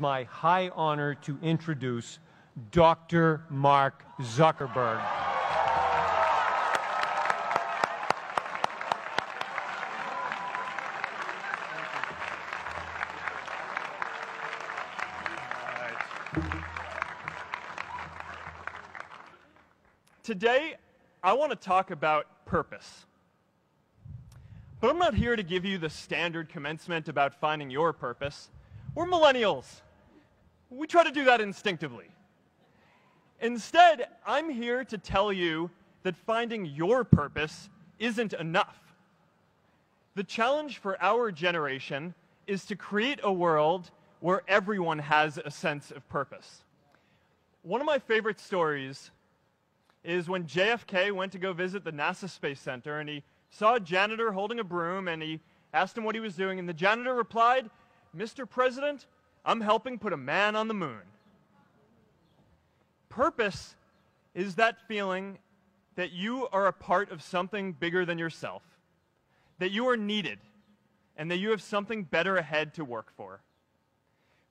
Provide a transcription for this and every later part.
is my high honor to introduce Dr. Mark Zuckerberg. Today, I want to talk about purpose. But I'm not here to give you the standard commencement about finding your purpose. We're millennials. We try to do that instinctively. Instead, I'm here to tell you that finding your purpose isn't enough. The challenge for our generation is to create a world where everyone has a sense of purpose. One of my favorite stories is when JFK went to go visit the NASA Space Center, and he saw a janitor holding a broom, and he asked him what he was doing, and the janitor replied, "Mr. President, I'm helping put a man on the moon." Purpose is that feeling that you are a part of something bigger than yourself, that you are needed, and that you have something better ahead to work for.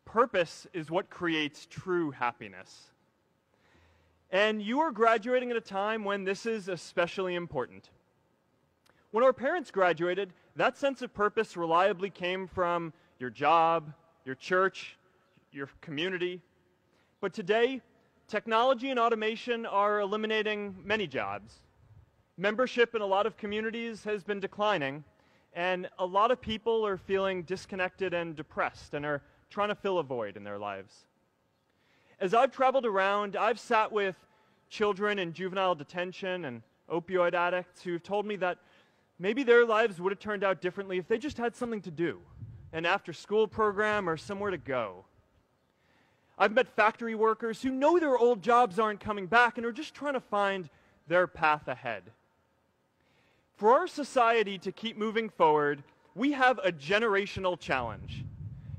Purpose is what creates true happiness. And you are graduating at a time when this is especially important. When our parents graduated, that sense of purpose reliably came from your job, your church, your community. But today, technology and automation are eliminating many jobs. Membership in a lot of communities has been declining, and a lot of people are feeling disconnected and depressed and are trying to fill a void in their lives. As I've traveled around, I've sat with children in juvenile detention and opioid addicts who've told me that maybe their lives would have turned out differently if they just had something to do, an after-school program or somewhere to go. I've met factory workers who know their old jobs aren't coming back and are just trying to find their path ahead. For our society to keep moving forward, we have a generational challenge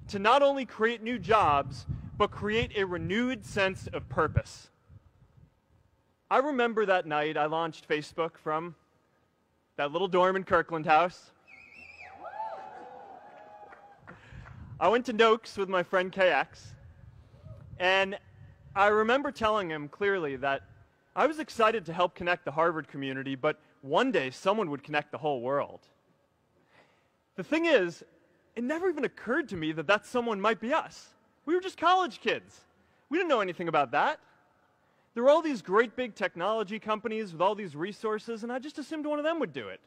to not only create new jobs, but create a renewed sense of purpose. I remember that night I launched Facebook from that little dorm in Kirkland House. I went to Noakes with my friend KX, and I remember telling him clearly that I was excited to help connect the Harvard community, but one day someone would connect the whole world. The thing is, it never even occurred to me that that someone might be us. We were just college kids. We didn't know anything about that. There were all these great big technology companies with all these resources, and I just assumed one of them would do it.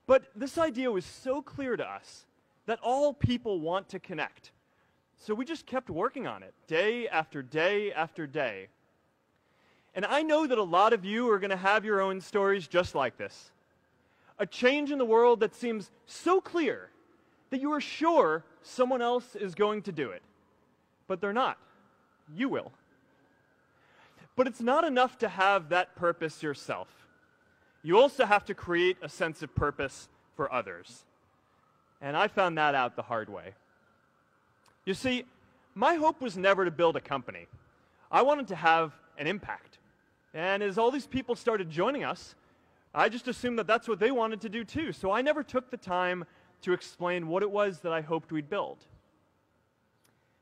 But this idea was so clear to us that all people want to connect. So we just kept working on it, day after day after day. And I know that a lot of you are going to have your own stories just like this. A change in the world that seems so clear that you are sure someone else is going to do it. But they're not. You will. But it's not enough to have that purpose yourself. You also have to create a sense of purpose for others. And I found that out the hard way. You see, my hope was never to build a company. I wanted to have an impact. And as all these people started joining us, I just assumed that that's what they wanted to do too. So I never took the time to explain what it was that I hoped we'd build.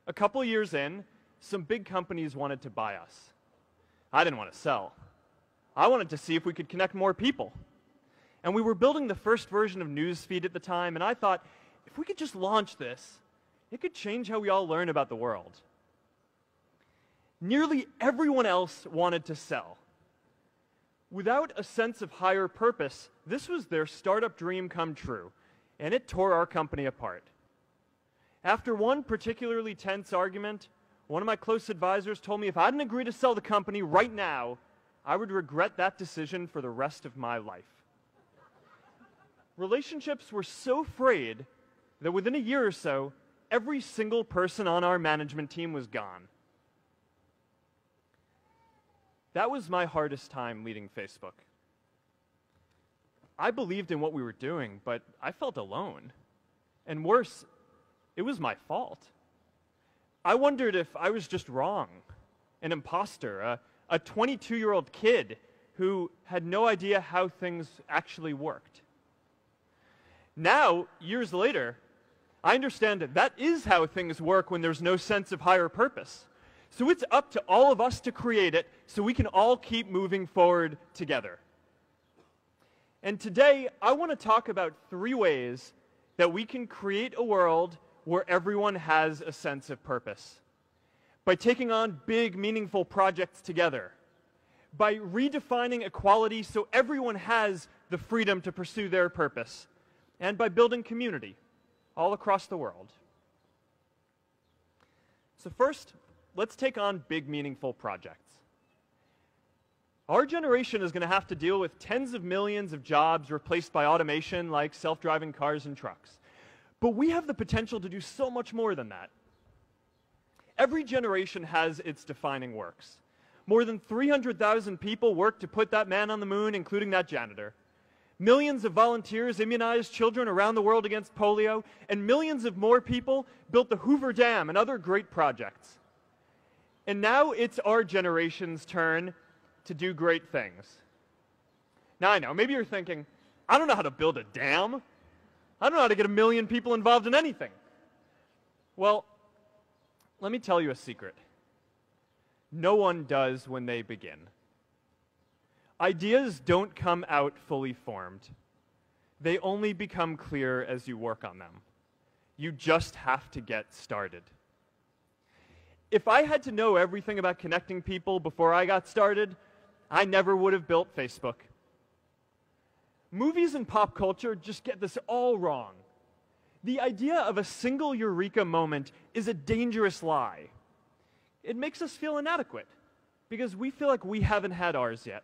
A couple years in, some big companies wanted to buy us. I didn't want to sell. I wanted to see if we could connect more people. And we were building the first version of Newsfeed at the time, and I thought, if we could just launch this, it could change how we all learn about the world. Nearly everyone else wanted to sell. Without a sense of higher purpose, this was their startup dream come true, and it tore our company apart. After one particularly tense argument, one of my close advisors told me if I didn't agree to sell the company right now, I would regret that decision for the rest of my life. Relationships were so frayed that within a year or so, every single person on our management team was gone. That was my hardest time leading Facebook. I believed in what we were doing, but I felt alone. And worse, it was my fault. I wondered if I was just wrong, an imposter, a 22-year-old kid who had no idea how things actually worked. Now, years later, I understand that that is how things work when there's no sense of higher purpose. So it's up to all of us to create it so we can all keep moving forward together. And today, I want to talk about 3 ways that we can create a world where everyone has a sense of purpose. By taking on big, meaningful projects together. By redefining equality so everyone has the freedom to pursue their purpose. And by building community all across the world. So first, let's take on big, meaningful projects. Our generation is going to have to deal with tens of millions of jobs replaced by automation like self-driving cars and trucks. But we have the potential to do so much more than that. Every generation has its defining works. More than 300,000 people worked to put that man on the moon, including that janitor. Millions of volunteers immunized children around the world against polio, and millions of more people built the Hoover Dam and other great projects. And now it's our generation's turn to do great things. Now I know, maybe you're thinking, I don't know how to build a dam. I don't know how to get 1 million people involved in anything. Well, let me tell you a secret. No one does when they begin. Ideas don't come out fully formed. They only become clear as you work on them. You just have to get started. If I had to know everything about connecting people before I got started, I never would have built Facebook. Movies and pop culture just get this all wrong. The idea of a single eureka moment is a dangerous lie. It makes us feel inadequate because we feel like we haven't had ours yet.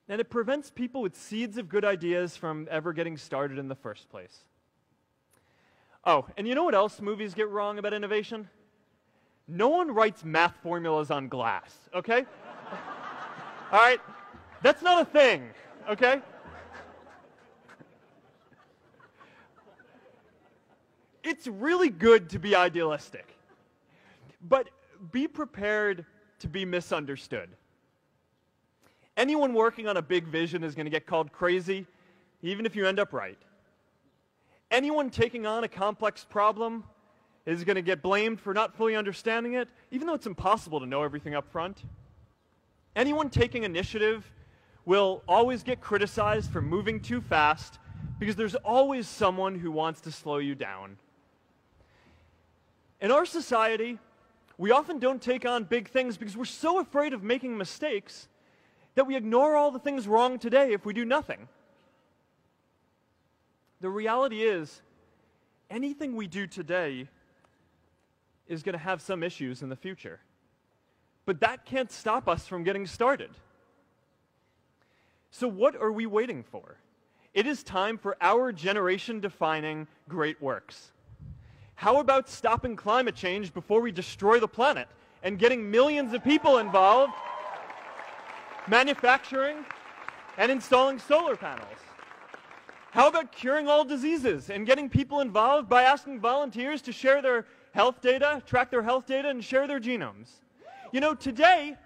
And it prevents people with seeds of good ideas from ever getting started in the first place. Oh, and you know what else movies get wrong about innovation? No one writes math formulas on glass, okay? All right? That's not a thing, okay? It's really good to be idealistic, but be prepared to be misunderstood. Anyone working on a big vision is going to get called crazy, even if you end up right. Anyone taking on a complex problem is going to get blamed for not fully understanding it, even though it's impossible to know everything up front. Anyone taking initiative will always get criticized for moving too fast because there's always someone who wants to slow you down. In our society, we often don't take on big things because we're so afraid of making mistakes that we ignore all the things wrong today if we do nothing. The reality is, anything we do today is going to have some issues in the future. But that can't stop us from getting started. So what are we waiting for? It is time for our generation-defining great works. How about stopping climate change before we destroy the planet and getting millions of people involved, manufacturing and installing solar panels? How about curing all diseases and getting people involved by asking volunteers to share their health data, track their health data, and share their genomes? You know, today,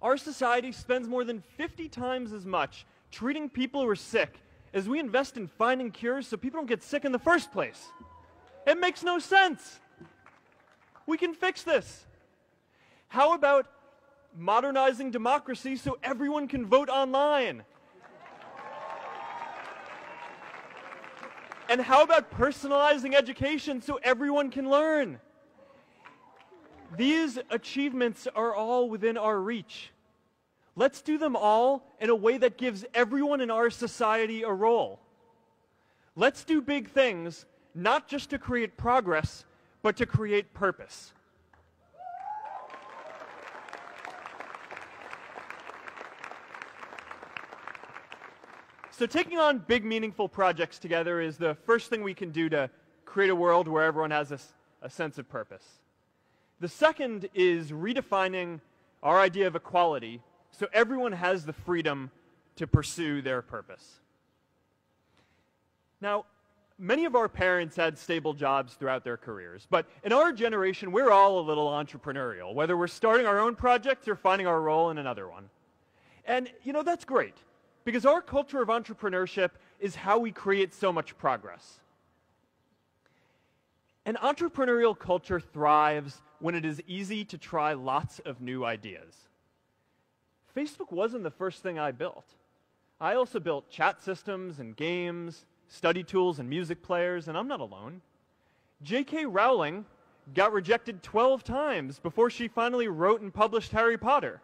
our society spends more than 50 times as much treating people who are sick as we invest in finding cures so people don't get sick in the first place. It makes no sense. We can fix this. How about modernizing democracy so everyone can vote online? And how about personalizing education so everyone can learn? These achievements are all within our reach. Let's do them all in a way that gives everyone in our society a role. Let's do big things, not just to create progress, but to create purpose. So taking on big, meaningful projects together is the first thing we can do to create a world where everyone has a sense of purpose. The second is redefining our idea of equality so everyone has the freedom to pursue their purpose. Now, many of our parents had stable jobs throughout their careers, but in our generation, we're all a little entrepreneurial, whether we're starting our own projects or finding our role in another one. And, you know, that's great, because our culture of entrepreneurship is how we create so much progress. An entrepreneurial culture thrives when it is easy to try lots of new ideas. Facebook wasn't the first thing I built. I also built chat systems and games, study tools and music players, and I'm not alone. J.K. Rowling got rejected 12 times before she finally wrote and published Harry Potter.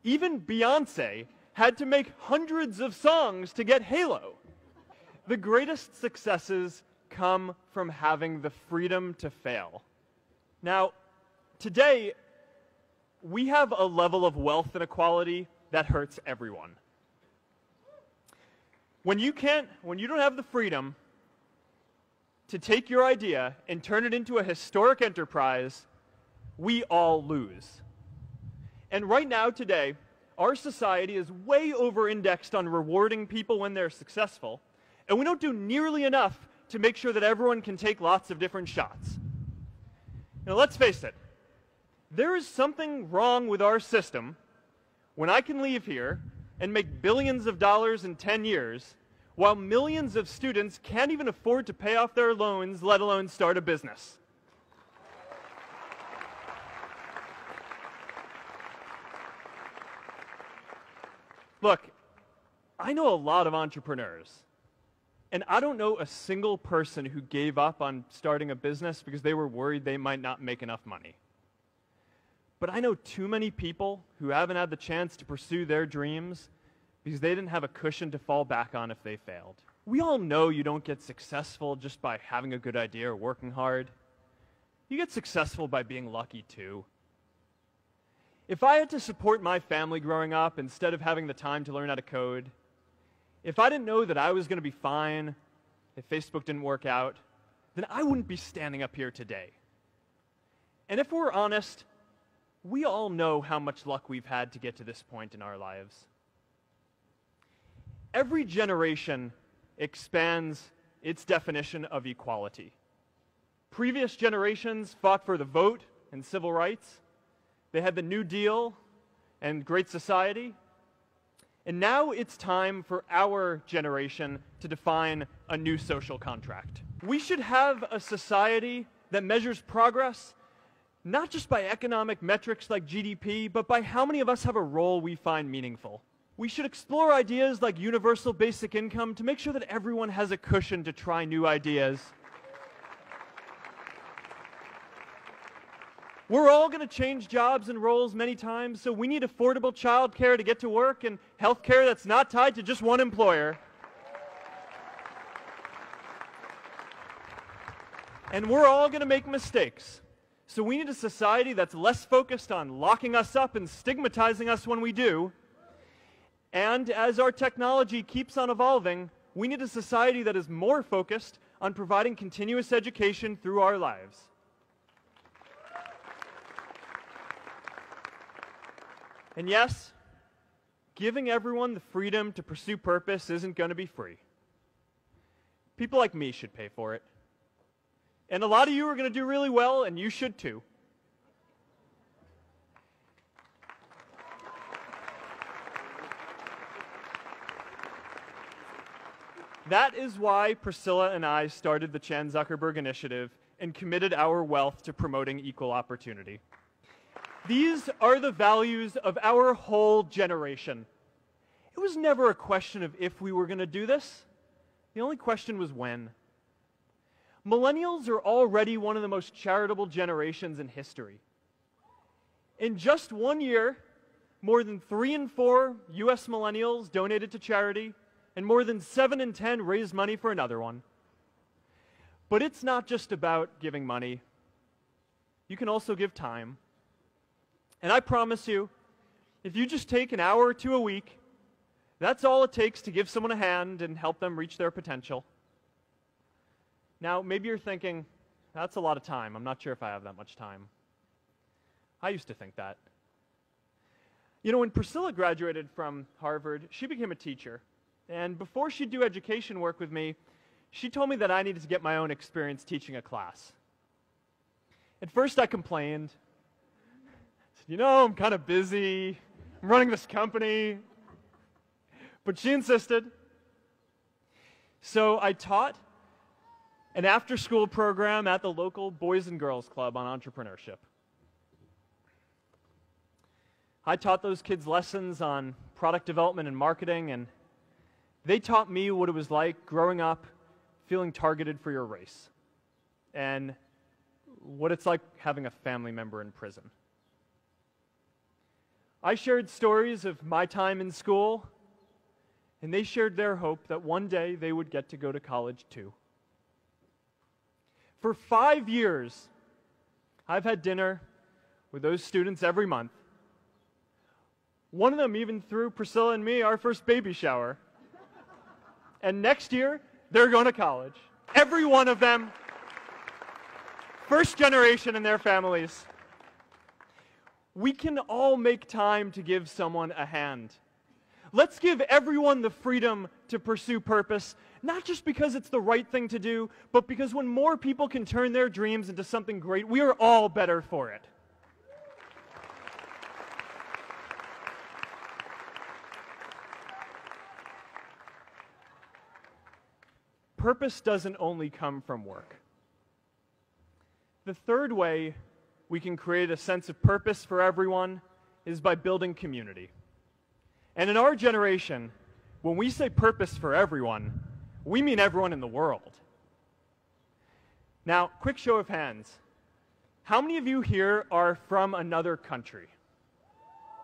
Even Beyoncé had to make hundreds of songs to get Halo. The greatest successes come from having the freedom to fail. Now, today, we have a level of wealth inequality that hurts everyone. When you don't have the freedom to take your idea and turn it into a historic enterprise, we all lose. And right now, today, our society is way over-indexed on rewarding people when they're successful, and we don't do nearly enough to make sure that everyone can take lots of different shots. Now, let's face it, there is something wrong with our system when I can leave here and make billions of dollars in 10 years, while millions of students can't even afford to pay off their loans, let alone start a business. Look, I know a lot of entrepreneurs, and I don't know a single person who gave up on starting a business because they were worried they might not make enough money. But I know too many people who haven't had the chance to pursue their dreams because they didn't have a cushion to fall back on if they failed. We all know you don't get successful just by having a good idea or working hard. You get successful by being lucky too. If I had to support my family growing up instead of having the time to learn how to code, if I didn't know that I was going to be fine if Facebook didn't work out, then I wouldn't be standing up here today. And if we're honest, we all know how much luck we've had to get to this point in our lives. Every generation expands its definition of equality. Previous generations fought for the vote and civil rights. They had the New Deal and Great Society. And now it's time for our generation to define a new social contract. We should have a society that measures progress not just by economic metrics like GDP, but by how many of us have a role we find meaningful. We should explore ideas like universal basic income to make sure that everyone has a cushion to try new ideas. We're all going to change jobs and roles many times, so we need affordable childcare to get to work and healthcare that's not tied to just one employer. And we're all going to make mistakes. So we need a society that's less focused on locking us up and stigmatizing us when we do. And as our technology keeps on evolving, we need a society that is more focused on providing continuous education through our lives. And yes, giving everyone the freedom to pursue purpose isn't going to be free. People like me should pay for it. And a lot of you are going to do really well, and you should too. That is why Priscilla and I started the Chan Zuckerberg Initiative and committed our wealth to promoting equal opportunity. These are the values of our whole generation. It was never a question of if we were going to do this. The only question was when. Millennials are already one of the most charitable generations in history. In just 1 year, more than 3 in 4 US millennials donated to charity, and more than 7 in 10 raised money for another one. But it's not just about giving money. You can also give time. And I promise you, if you just take an hour or two a week, that's all it takes to give someone a hand and help them reach their potential. Now, maybe you're thinking, that's a lot of time. I'm not sure if I have that much time. I used to think that. You know, when Priscilla graduated from Harvard, she became a teacher. And before she'd do education work with me, she told me that I needed to get my own experience teaching a class. At first, I complained. You know, I'm kind of busy. I'm running this company. But she insisted. So I taught an after-school program at the local Boys and Girls Club on entrepreneurship. I taught those kids lessons on product development and marketing, and they taught me what it was like growing up feeling targeted for your race, and what it's like having a family member in prison. I shared stories of my time in school, and they shared their hope that one day they would get to go to college too. For 5 years, I've had dinner with those students every month. One of them even threw Priscilla and me our first baby shower. And next year, they're going to college. Every one of them, first generation in their families. We can all make time to give someone a hand. Let's give everyone the freedom to pursue purpose, not just because it's the right thing to do, but because when more people can turn their dreams into something great, we are all better for it. Purpose doesn't only come from work. The third way we can create a sense of purpose for everyone is by building community. And in our generation, when we say purpose for everyone, we mean everyone in the world. Now, quick show of hands. How many of you here are from another country?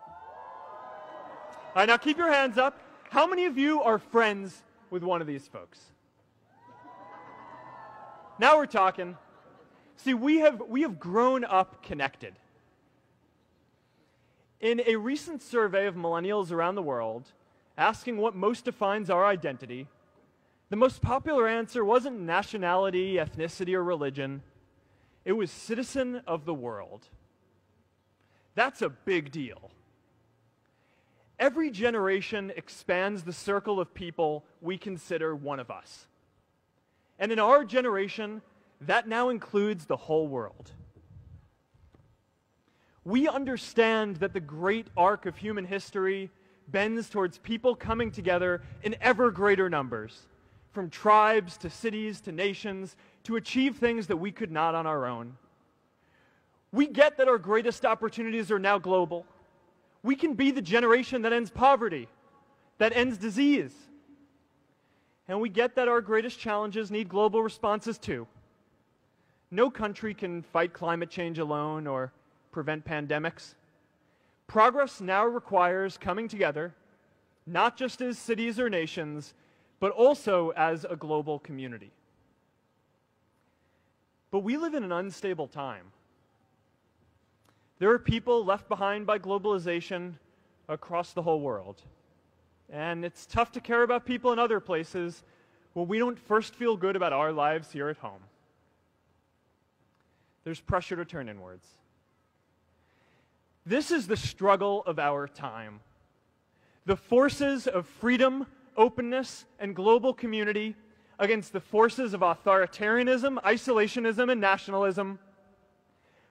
All right, now keep your hands up. How many of you are friends with one of these folks? Now we're talking. See, we have grown up connected. In a recent survey of millennials around the world, asking what most defines our identity, the most popular answer wasn't nationality, ethnicity, or religion. It was citizen of the world. That's a big deal. Every generation expands the circle of people we consider one of us. And in our generation, that now includes the whole world. We understand that the great arc of human history bends towards people coming together in ever greater numbers, from tribes to cities to nations, to achieve things that we could not on our own. We get that our greatest opportunities are now global. We can be the generation that ends poverty, that ends disease. And we get that our greatest challenges need global responses too. No country can fight climate change alone or prevent pandemics. Progress now requires coming together, not just as cities or nations, but also as a global community. But we live in an unstable time. There are people left behind by globalization across the whole world. And it's tough to care about people in other places when we don't first feel good about our lives here at home. There's pressure to turn inwards. This is the struggle of our time. The forces of freedom, openness, and global community against the forces of authoritarianism, isolationism, and nationalism.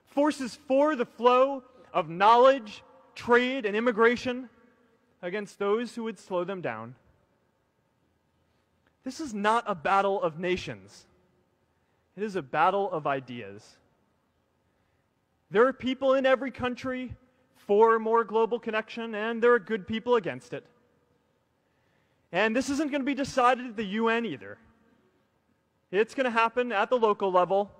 Forces for the flow of knowledge, trade, and immigration against those who would slow them down. This is not a battle of nations. It is a battle of ideas. There are people in every country for more global connection, and there are good people against it. And this isn't going to be decided at the UN either. It's going to happen at the local level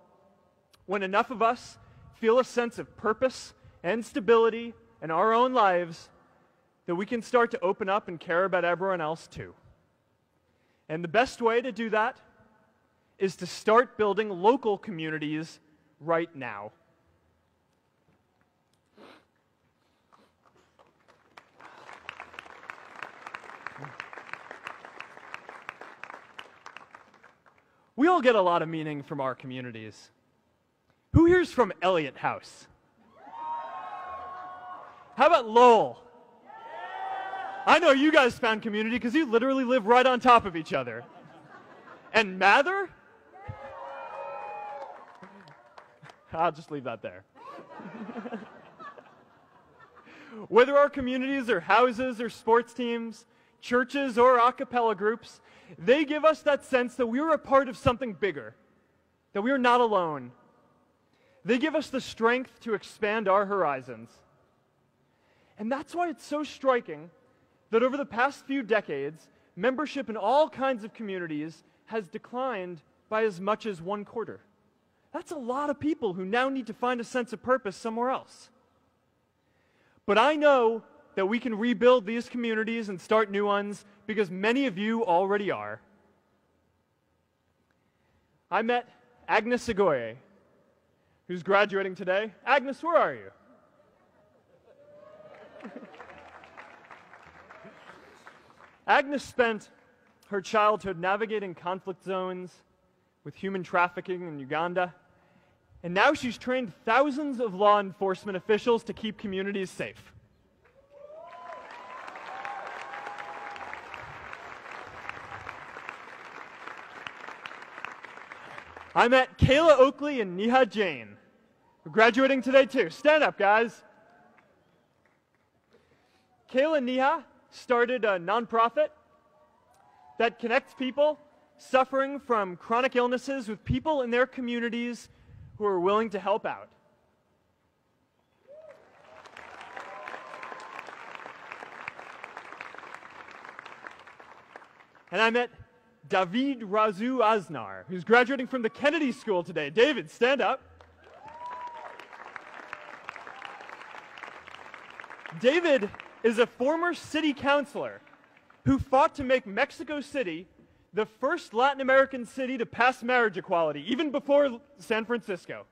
when enough of us feel a sense of purpose and stability in our own lives that we can start to open up and care about everyone else too. And the best way to do that is to start building local communities right now. We all get a lot of meaning from our communities. Who here's from Elliott House? How about Lowell? I know you guys found community because you literally live right on top of each other. And Mather? I'll just leave that there. Whether our communities are houses or sports teams, churches or a cappella groups, they give us that sense that we are a part of something bigger, that we are not alone. They give us the strength to expand our horizons. And that's why it's so striking that over the past few decades, membership in all kinds of communities has declined by as much as 1/4. That's a lot of people who now need to find a sense of purpose somewhere else. But I know that we can rebuild these communities and start new ones because many of you already are. I met Agnes Segoye, who's graduating today. Agnes, where are you? Agnes spent her childhood navigating conflict zones with human trafficking in Uganda, and now she's trained thousands of law enforcement officials to keep communities safe. I met Kayla Oakley and Neha Jain, who are graduating today too. Stand up, guys. Kayla and Neha started a nonprofit that connects people suffering from chronic illnesses with people in their communities who are willing to help out. And I met David Razu Aznar, who's graduating from the Kennedy School today. David, stand up. David is a former city councilor who fought to make Mexico City the first Latin American city to pass marriage equality, even before San Francisco.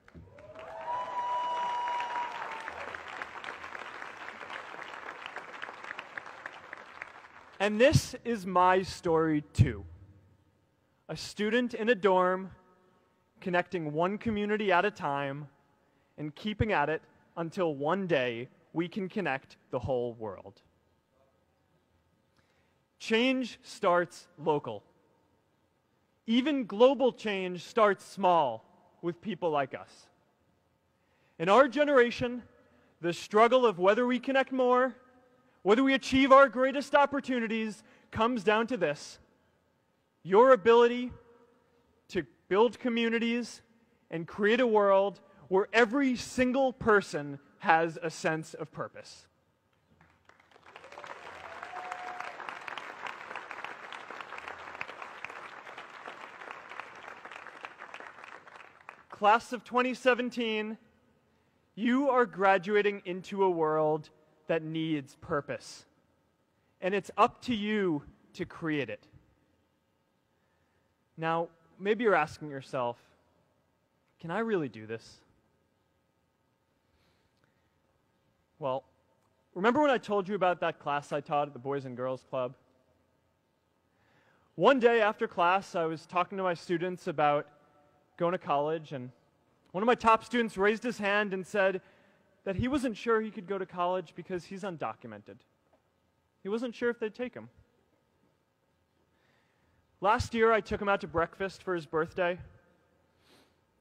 And this is my story too. A student in a dorm, connecting one community at a time and keeping at it until one day we can connect the whole world. Change starts local. Even global change starts small with people like us. In our generation, the struggle of whether we connect more, whether we achieve our greatest opportunities, comes down to this: your ability to build communities and create a world where every single person has a sense of purpose. Class of 2017, you are graduating into a world that needs purpose. And it's up to you to create it. Now, maybe you're asking yourself, can I really do this? Well, remember when I told you about that class I taught at the Boys and Girls Club? One day after class, I was talking to my students about going to college, and one of my top students raised his hand and said that he wasn't sure he could go to college because he's undocumented. He wasn't sure if they'd take him. Last year, I took him out to breakfast for his birthday,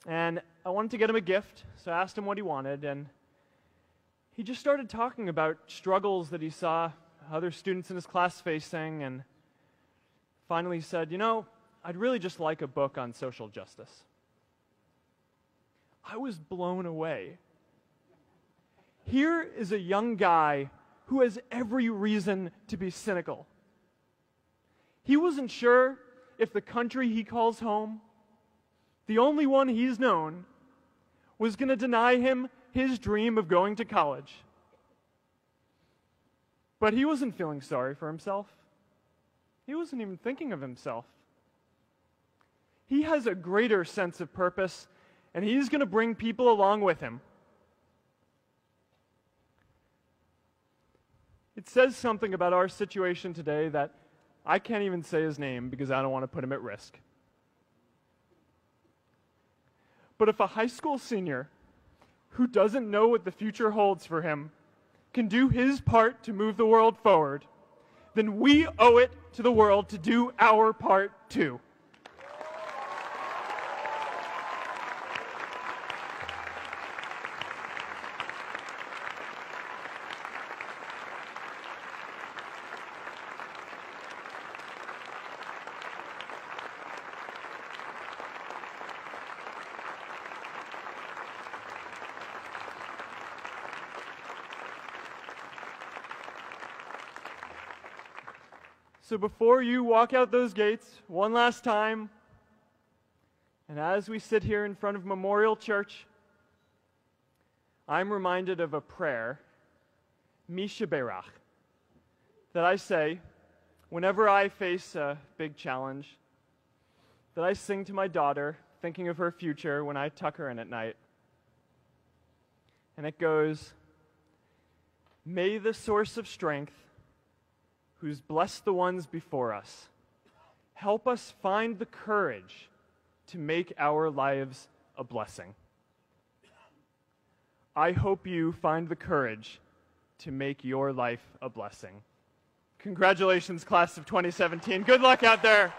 and I wanted to get him a gift, so I asked him what he wanted, and he just started talking about struggles that he saw other students in his class facing, and finally said, you know, I'd really just like a book on social justice. I was blown away. Here is a young guy who has every reason to be cynical. He wasn't sure if the country he calls home, the only one he's known, was going to deny him his dream of going to college. But he wasn't feeling sorry for himself. He wasn't even thinking of himself. He has a greater sense of purpose, and he's going to bring people along with him. It says something about our situation today that I can't even say his name because I don't want to put him at risk. But if a high school senior who doesn't know what the future holds for him can do his part to move the world forward, then we owe it to the world to do our part too. So before you walk out those gates one last time, and as we sit here in front of Memorial Church, I'm reminded of a prayer, Misha Berach, that I say whenever I face a big challenge, that I sing to my daughter, thinking of her future when I tuck her in at night. And it goes, "May the source of strength, who's blessed the ones before us, help us find the courage to make our lives a blessing." I hope you find the courage to make your life a blessing. Congratulations, class of 2017. Good luck out there.